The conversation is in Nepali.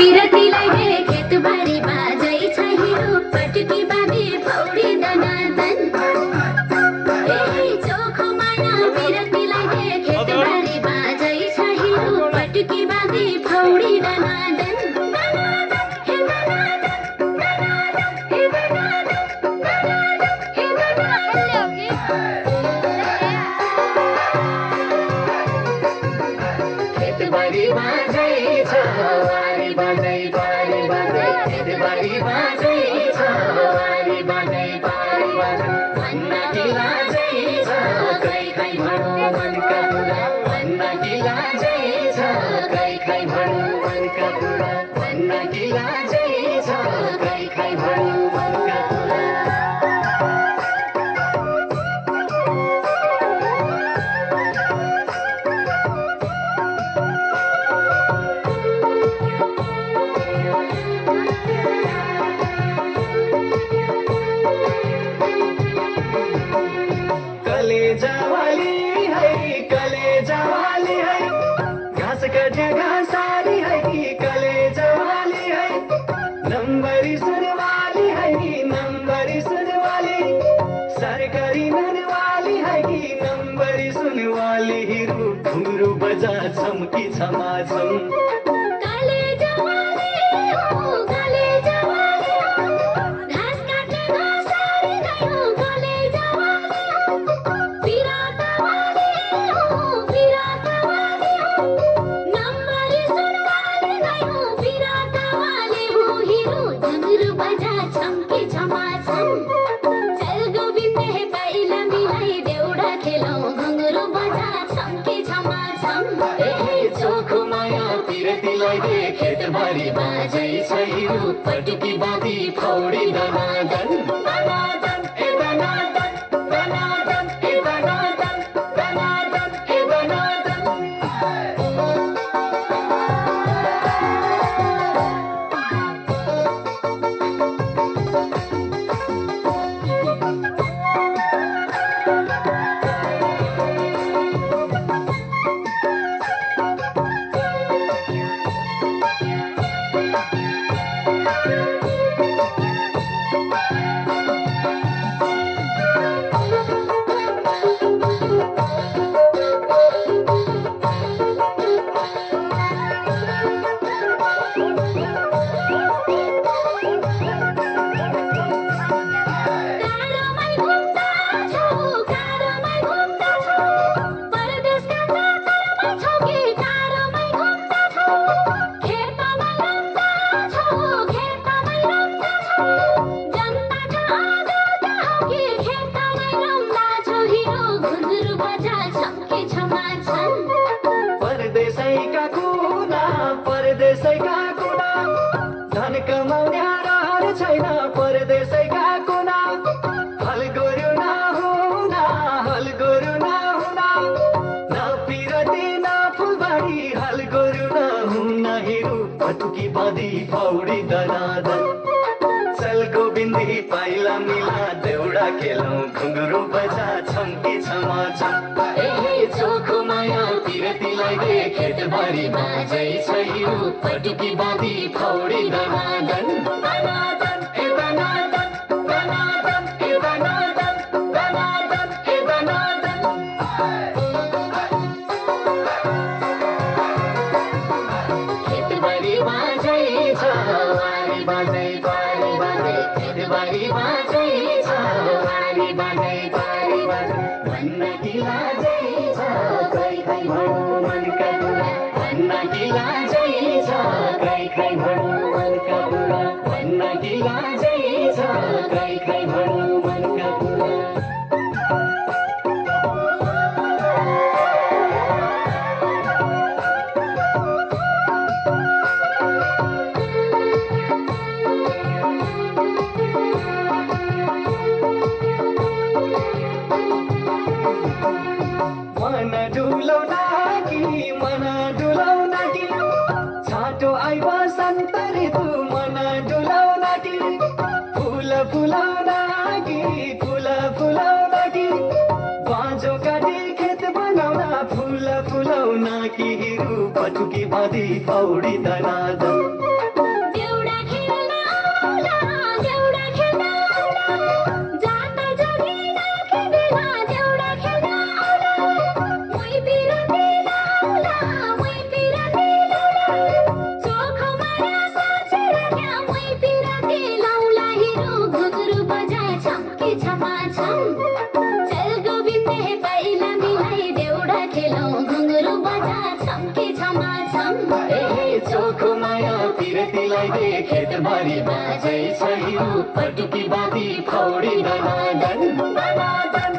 पिरतीलाई हे खेतबारी बाजै छ हिरो पटकी बाँधे पौडी दनादन ए चोखो माया पिरतीलाई हे खेतबारी बाजै छ हिरो पटकी बाँधे पौडी दनादन खेतबारी बाजै छ वारी बाजै पारी बाजै खेतबारी बाजै छ वारी बाजै पारी बाजै भन्न कि लाजै छ खै खै भनौँ मनका कुरा भन्न कि लाजै छ खै खै भनौँ मनका कुरा भन्न कि लाजै छ खै खै भनौँ मनका कुरा कलेजावाली है घाँस कटे घाँसारी है कि कलेजावाली है नम्बरी सुनवाली है कि नम्बरी सुनवाली सरकारी ननवाली है कि नम्बरी सुनवाली हिरू घुंगरू बजा छमकी छमाछम खेतबारी बाजै छ हिरो पटुकी बाँधी पौडी दनादन दनादन ए दनादन दनादन ए दनादन दनादन ए दनादन परदेशैका कुना धन कमाउने रहर छैन परदेशैका कुना हल गोरु नहुना हल गोरु नहुना न पिरती न फुलबारी हल गोरु नहुना हिरो पटुकी बाँधी पौडी दनादन चल गोविन्दी पाइला मिला देउडा खेलौँ घुङ्गुरो बजा छम्की छमाछम ए चोखो माया पिरतीलाई दे खेतबारी बाजै छ हिरो पटुकी बाँधी पौडी दनादन दनादन ए दनादन दनादन ए दनादन दनादन ए दनादन खेतबारी बाजै छ वारी बाजै पारी बाजै खेतबारी बाजै छ वारी बाजै पारी बाजै भन्न कि लाजै छ खै खै भनौँ मनका कुरा भन्न कि लाजै छ खै खै भनौँ मनका कुरा भन्न कि लाजै छ खै खै भनौँ मनका कुरा मन डुलाउन कि छाटो आई बसन्त ऋतु मन डुलाउन कि फुल फुलाउन कि फुल फुलाउन कि बाँझो काटी खेत बनाउन फुल फुलाउन कि हिरो पटुकी बाँधी पौडी दनादन माया पिरतीलाई दे खेतबारी बाजै छ हिरो पटुकी बाँधी पौडी दनादन दनादन